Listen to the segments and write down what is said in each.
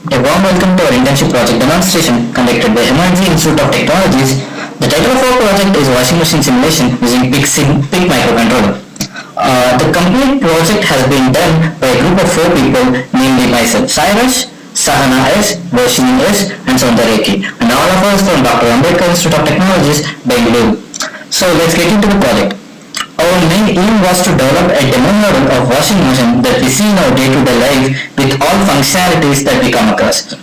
A warm welcome to our internship project demonstration conducted by EMERTXE Institute of Technologies. The title of our project is Washing Machine Simulation using PIC microcontroller. The complete project has been done by a group of 4 people, namely myself, SAIRAJ, SAHANA S, VARSHINI S, and SOUNDARYA YV, and all of us from Dr Ambedkar Institute of Technologies, Bengaluru. So let's get into the project. Our main aim was to develop a demo model of washing machine that we see in our day-to-day life with all functionalities that we come across.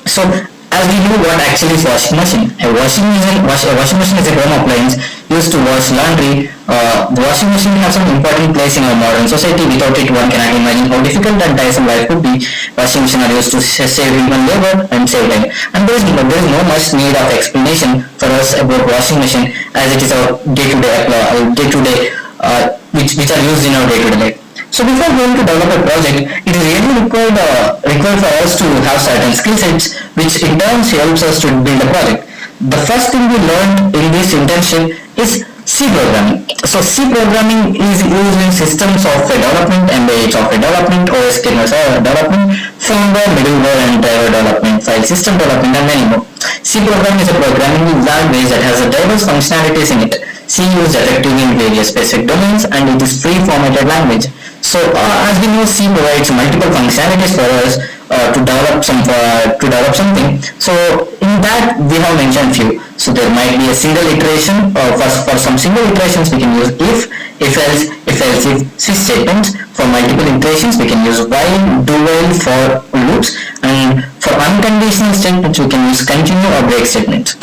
So, as we know what actually is washing machine. A washing machine is a home appliance used to wash laundry. The washing machine has some important place in our modern society. Without it, one cannot imagine how difficult and tiresome life could be. Washing machine are used to save human labor and save time. And there is no much need of explanation for us about washing machine, as it is our day-to-day which are used in our day-to-day life. So before going to develop a project, it is really required for us to have certain skill sets, which in turn helps us to build a project. The first thing we learned in this internship is C programming. So C programming is used in system software development, embedded software development, OS kernel development, firmware, middleware and driver development, file system development, and many more. C programming is a programming language that has a diverse functionalities in it. C is used effectively in various specific domains, and it is free formatted language. So as we know, C provides multiple functionalities for us to develop something. So in that we have mentioned few. So there might be a single iteration. For some single iterations we can use if else, if statements. For multiple iterations we can use while, do while, for loops, and for unconditional statements we can use continue or break statements.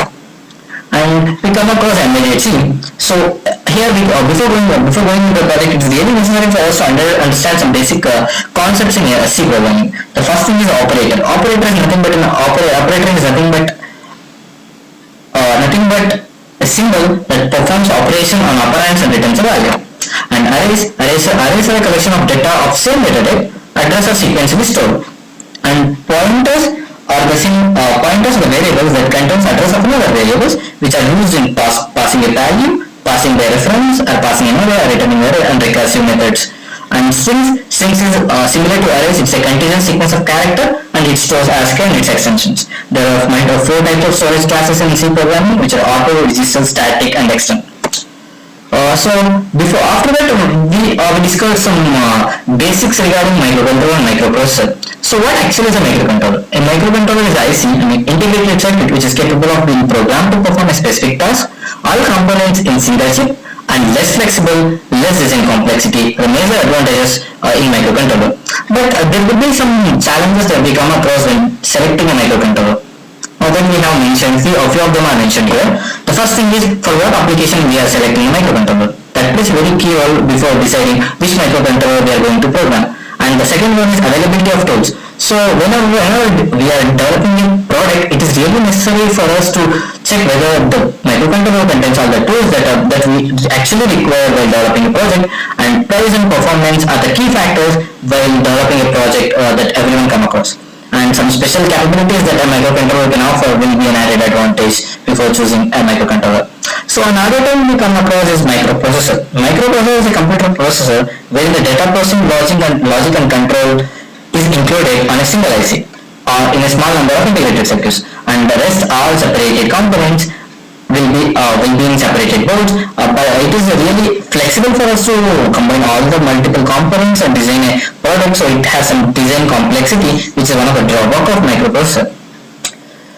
And we come across embedded C. So here before going into the project, it is really necessary for us to understand some basic concepts in C programming. The first thing is operator. Operator is nothing but a symbol that performs operation on operands and returns a value. And arrays are a collection of data of same data type, address or sequentially stored. And pointers are the variables that contains address of another variables, which are used in passing a value, passing the reference, or passing an array, or returning array, and recursive methods. And strings is similar to arrays. It's a continuous sequence of character, and it stores ASCII and its extensions. There are 4 types of storage classes in C programming, which are auto, register, static, and extend. After that we discussed some basics regarding microcontroller and microprocessor. So what actually is a microcontroller? A microcontroller is IC, integrated circuit, which is capable of being programmed to perform a specific task. All components in single chip and less flexible, less design complexity, the major advantages in microcontroller. But there will be some challenges that we come across when selecting a microcontroller. Then we have mentioned few of them are mentioned here. The first thing is for what application we are selecting a microcontroller. That plays very key role before deciding which microcontroller we are going to program. And the second one is availability of tools. So whenever we are developing a product, it is really necessary for us to check whether the microcontroller contains all the tools that we actually require while developing a project. And price and performance are the key factors while developing a project that everyone come across. And some special capabilities that a microcontroller can offer will be an added advantage before choosing a microcontroller. So another term we come across is microprocessor. Microprocessor is a computer processor where the data processing logic and control is included on a single IC in a small number of integrated circuits, and the rest all separated components will be in separated boards. But it is really flexible for us to combine all the multiple components and design a product, so it has some design complexity, which is one of the drawbacks of microprocessor.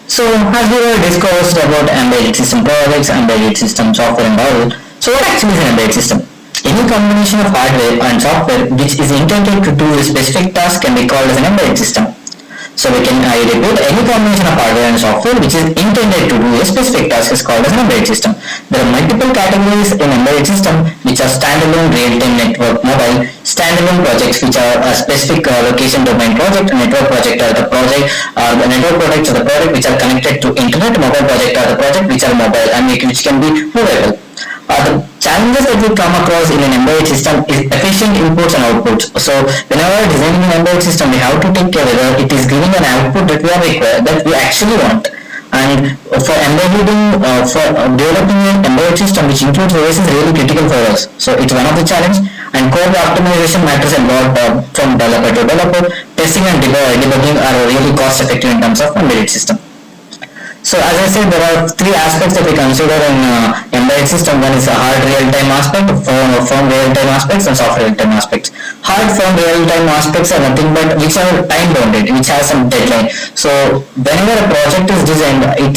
So as we were discussed about embedded system projects, embedded system software and all, so what actually is an embedded system? Any combination of hardware and software which is intended to do a specific task can be called as an embedded system. So we can repeat, any combination of hardware and software which is intended to do a specific task is called as an embedded system. There are multiple categories in embedded system, which are standalone real-time network mobile, standalone projects which are a specific location domain project, network project are the project, the network projects are the project which are connected to internet, mobile project are the project which are mobile and which can be movable. The challenges that we come across in an embedded system is efficient inputs and outputs. So whenever designing an embedded system, we have to take care whether it is giving an output that we are required, that we actually want. And for developing an embedded system which includes OS is really critical for us. So it's one of the challenge, and code optimization matters a lot from developer to developer. testing and debugging are really cost effective in terms of embedded system. So as I said, there are three aspects that we consider in embedded system. One is a hard real-time aspect, firm real-time aspects, and soft real-time aspects. Hard firm real-time aspects are nothing but which are time-bounded, which has some deadline. So whenever a project is designed, it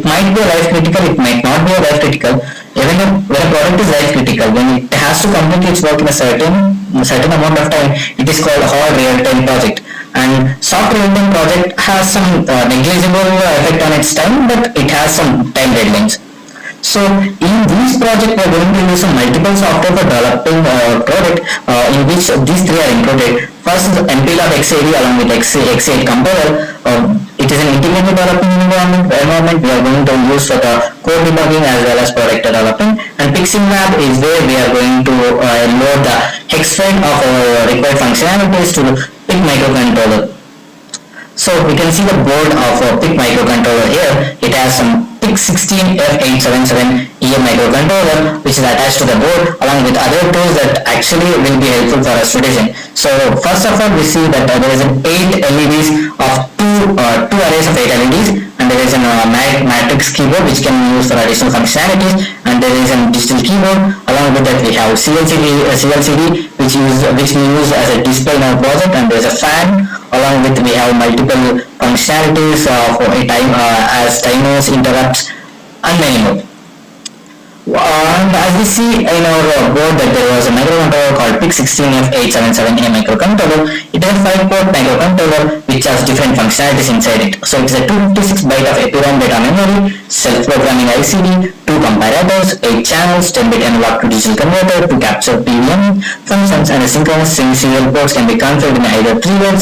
might be life critical, it might not be life critical. Even when a product is life critical, when it has to complete its work in a certain amount of time, it is called a hard real-time project. And soft real-time project has some negligible effect on its time, but it has some time deadlines. So in this project, we are going to use some multiple software for developing a product in which these three are included. First is MPLAB-XAD along with X8 compiler. It is an integrated development environment we are going to use for the code debugging as well as product development. And PIC16F is where we are going to load the hex file of our required functionalities to PIC microcontroller. So we can see the board of a PIC microcontroller here. It has some PIC16F877A microcontroller which is attached to the board along with other tools that actually will be helpful for us to design. So first of all, we see that there is an 8 LEDs of two arrays of 8 LEDs, and there is a matrix keyboard which can be used for additional functionalities, and there is a digital keyboard. Along with that, we have CLCD which we use as a display in our project, and there is a fan. Along with we have multiple functionalities for a as timers, interrupts, and many more. And as we see in our board that there was a microcontroller called PIC16F877A microcontroller. It is a 5-port microcontroller which has different functionalities inside it. So it is a 256 byte of EPROM data memory, self-programming LCD, 2 comparators, 8 channels, 10-bit analog to digital converter to capture PWM functions, and a synchronous serial ports can be configured in either 3-way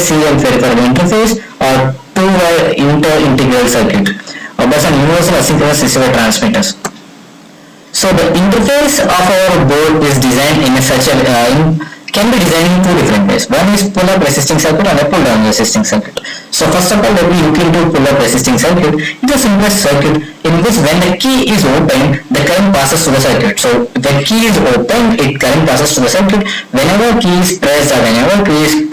serial peripheral interface or 2-way inter-integral circuit. Based on universal asynchronous receiver transmitters. So the interface of our board is designed in such a can be designed in two different ways. One is pull-up resisting circuit and a pull-down resisting circuit. So first of all, let me look into pull-up resisting circuit. It is a simplest circuit in which when the key is opened, the current passes to the circuit. So when key is opened, current passes to the circuit. Whenever key is pressed or whenever key is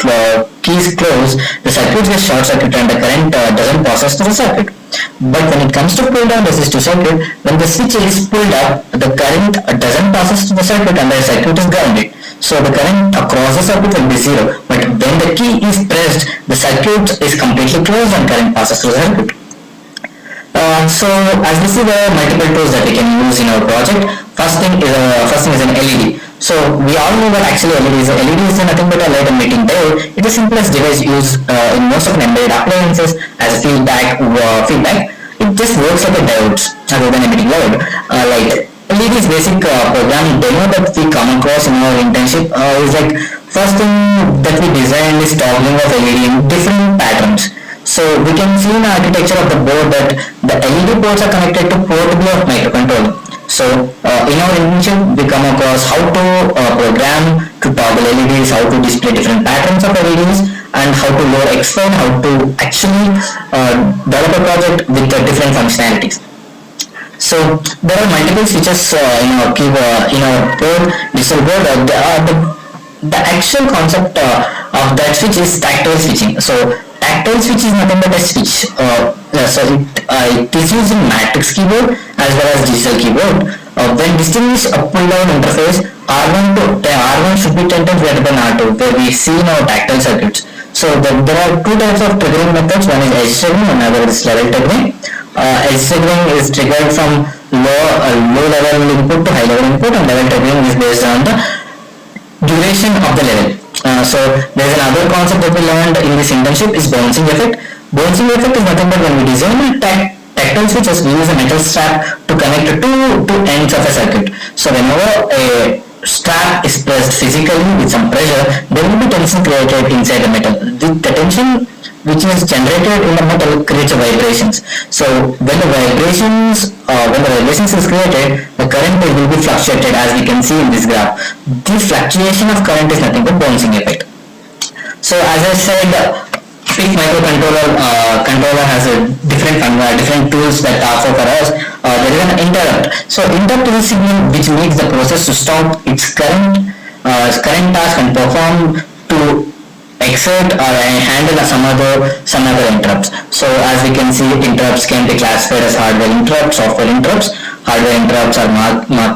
closed, the circuit gets short circuit and the current doesn't pass to the circuit. But when it comes to pull down resistive circuit, when the switch is pulled up, the current doesn't pass to the circuit and the circuit is grounded. So the current across the circuit will be 0. But when the key is pressed, the circuit is completely closed and current passes through the circuit. So as we see, there are multiple tools that we can use in our project. First thing is an LED. So we all know that actually LED is nothing but a light emitting diode. It is the simplest device used in most of embedded appliances as a feedback. It just works like a diode rather than emitting diode. Like LED's basic programming demo that we come across in our internship is like first thing that we designed is toggling of LED in different patterns. So we can see in the architecture of the board that the LED ports are connected to port B of microcontroller. So in our internship, we come across how to program to toggle LEDs, how to display different patterns of LEDs, and how to load X-file, how to actually develop a project with different functionalities. So there are multiple switches in our board, digital board. The actual concept of that switch is tactile switching. So tactile switch is nothing but a switch. So it is using matrix keyboard as well as digital keyboard. When distinguish a pull-down interface, R1 should be 10 times greater than R2, where we see in our tactile circuits. So there are two types of triggering methods. One is edge triggering and another is level triggering. Edge triggering is triggered from low level input to high level input, and level triggering is based on the duration of the level. So there is another concept that we learned in this internship is bouncing effect. Bouncing effect is nothing but when we design a tactile switches, we use a metal strap to connect two ends of a circuit. So whenever a strap is pressed physically with some pressure, there will be tension created inside the metal. The tension which is generated in the metal creates vibrations. So when the vibrations is created, the current will be fluctuated, as we can see in this graph. The fluctuation of current is nothing but bouncing effect. So as I said, PIC microcontroller controller has different tools that offer for us. There is an interrupt. So interrupt is a signal which makes the process to stop its current task and perform to exert or handle some other interrupts. So as we can see, interrupts can be classified as hardware interrupts, software interrupts. Hardware interrupts are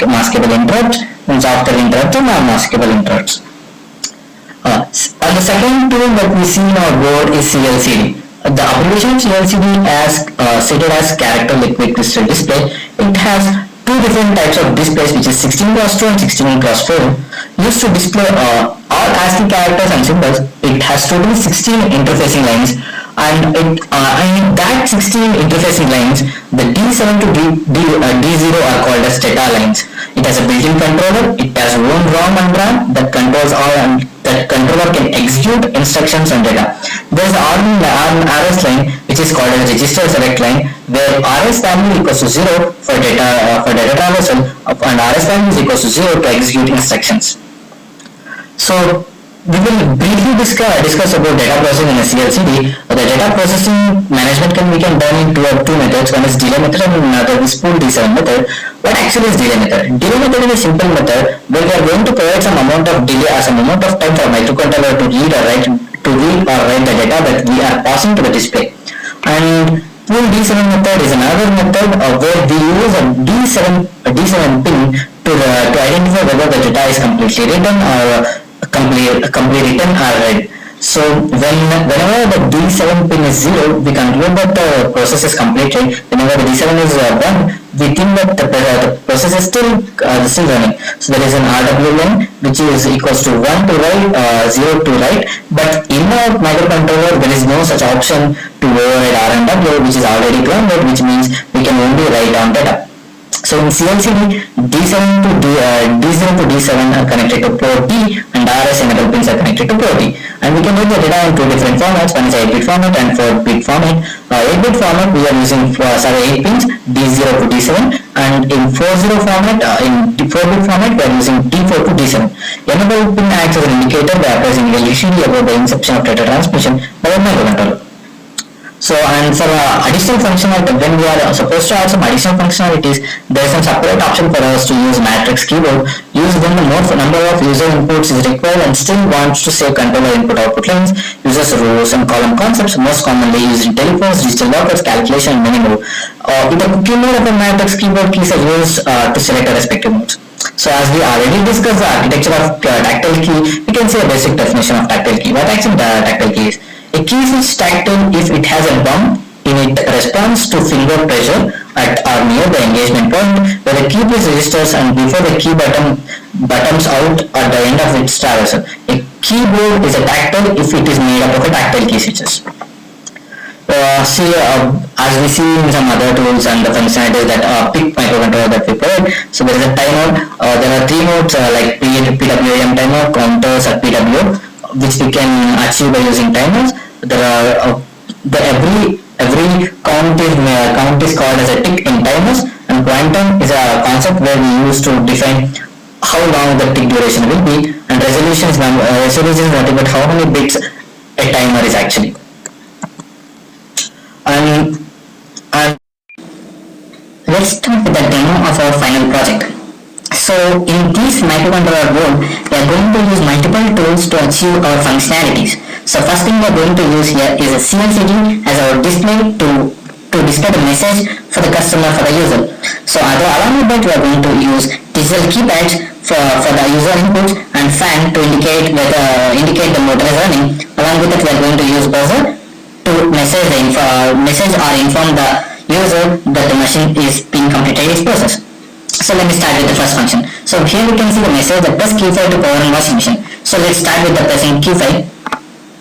maskable interrupts, and software interrupts are non-maskable interrupts. And the second tool that we see in our board is CLCD. The abbreviation CLCD as stated as character liquid crystal display. It has two different types of displays, which is 16x2 and 16x4, used to display all ASCII characters and symbols. It has totally 16 interfacing lines, and that 16 interfacing lines, the D7 to D0 are called as data lines. It has a built-in controller. It has own ROM and RAM that controls all, and that controller can execute instructions and data. There is an RS line which is called as register select line, where RS value equals to 0 for data traversal, and RS value is equals to 0 to execute instructions. So we will briefly discuss about data processing in a CLCD. The data processing management can be done in two methods. One is delay method and another is spool D7 method. What actually is delay method? Delay method is a simple method where we are going to provide some amount of delay or some amount of time for microcontroller to read or write the data that we are passing to the display. And spool D7 method is another method where we use a D7 pin to identify whether the data is completely written or complete written or read. So whenever the D7 pin is 0, we conclude that the process is completed. Whenever the D7 is 1, we think that the process is still running. So there is an RW line which is equals to 1 to write, 0 to write. But in a microcontroller, there is no such option to override R and W, which is already grounded, which means we can only write down data. So in CLCD, D0 to D7 are connected to port D, and RS and other pins are connected to port D. And we can read the data in two different formats. One is 8-bit format and 4-bit format. 8-bit format, we are using 8 pins, D0 to D7, and in 4-bit format, we are using D4 to D7. Another pin acts as an indicator by appraising LCD about the inception of data transmission by a microcontroller. So, and for additional functionality, when we are supposed to add some additional functionalities, there is some separate option for us to use matrix keyboard. Use when the number of user inputs is required and still wants to save controller input-output lines. Uses rows and column concepts, most commonly used in telephones, digital lockers, calculation, and many more. In the keyboard of a matrix keyboard, keys are used to select the respective modes. So as we already discussed the architecture of tactile key, we can see a basic definition of tactile key. What actually tactile key is? A key is tactile if it has a bump in it responds to finger pressure at or near the engagement point where the key press registers and before the key bottoms out at the end of its traversal. A keyboard is a tactile if it is made up of a tactile key switches. As we see in some other tools and the functionalities that PIC microcontroller that we provide. So there is a timer. There are three modes like PWM timer, counters, or PWO, which we can achieve by using timers. There are every count is called as a tick in timers, and quantum is a concept where we use to define how long the tick duration will be, and resolution is nothing but how many bits a timer is actually. And let's start with the demo of our final project. So in this microcontroller board, we are going to use multiple tools to achieve our functionalities. So first thing we are going to use here is a CLCD as our display to display the message for the customer, for the user. So along with that, we are going to use digital keypads for the user inputs and fan to indicate the motor is running. Along with that, we are going to use buzzer to message or inform the user that the machine is being completed its process. So let me start with the first function. So here we can see the message that press key 5 to power on washing machine. So let's start with the pressing key 5.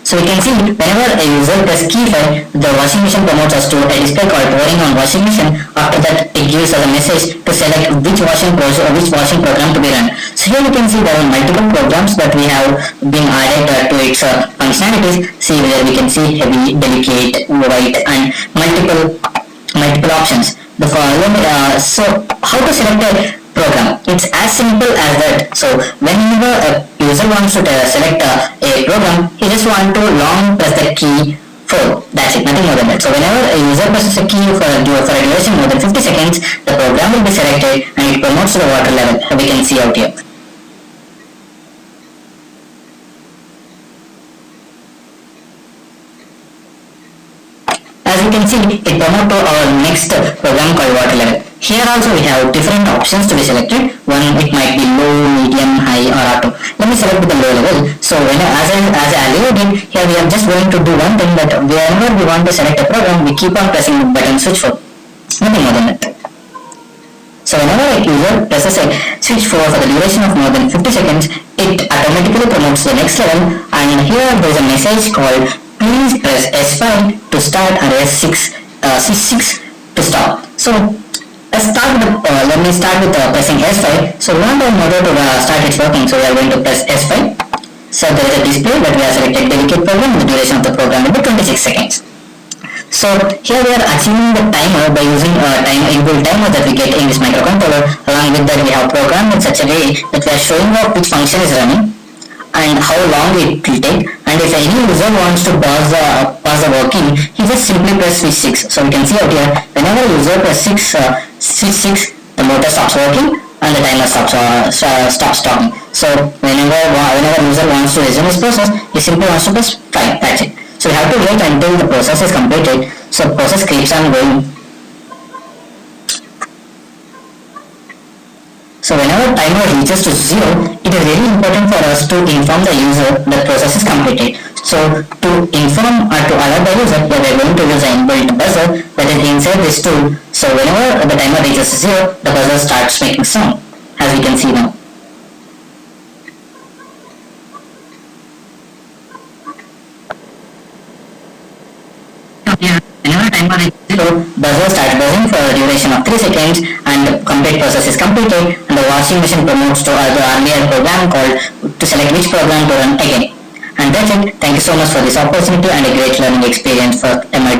So we can see whenever a user press key 5, the washing machine promotes us to a display called powering on washing machine. After that, it gives us a message to select which washing program to be run. So here we can see there are multiple programs that we have been added to its functionalities. See where we can see heavy, delicate, white, and multiple options. So how to select a program? It's as simple as that. So whenever a user wants to select a program, he just want to long press the key 4. That's it, nothing more than that. So whenever a user presses a key for a duration more than 50 seconds, the program will be selected and it promotes to the water level. We can see out here. can see it promotes to our next program called water level. Here also we have different options to be selected. One, it might be low, medium, high or auto. Let me select with the low level. So when as I earlier did, here we are just going to do one thing, that whenever we want to select a program, we keep on pressing the button switch for nothing more than that. So whenever a user presses a switch for the duration of more than 50 seconds, it automatically promotes to the next level, and here there is a message called please press S5 to start or S6 to stop. So let me start with pressing S5. So we want our motor to start its working, so we are going to press S5. So there is a display that we have selected dedicate program. The duration of the program will be 26 seconds. So here we are achieving the timer by using inbuilt timer that we get in this microcontroller. Along with that, we have programmed in such a way that we are showing off which function is running and how long it will take. And if any user wants to pause the working, he just simply press switch 6. So we can see out here, whenever user press switch 6, the motor stops working and the timer stops talking. So whenever user wants to resume his process, he simply wants to press 5. That's it. So we have to wait until the process is completed. So the process keeps on going. So whenever timer reaches to 0, it is very important for us to inform the user that process is completed. So to inform or to alert the user that we are going to use an inbuilt buzzer that is inside this tool. So whenever the timer reaches 0, the buzzer starts making sound, as we can see now. Whenever timer is 0, buzzer starts buzzing for a duration of 3 seconds and the complete process is completed, and the washing machine promotes to the earlier program called to select which program to run again. And that's it. Thank you so much for this opportunity and a great learning experience for EMERTXE.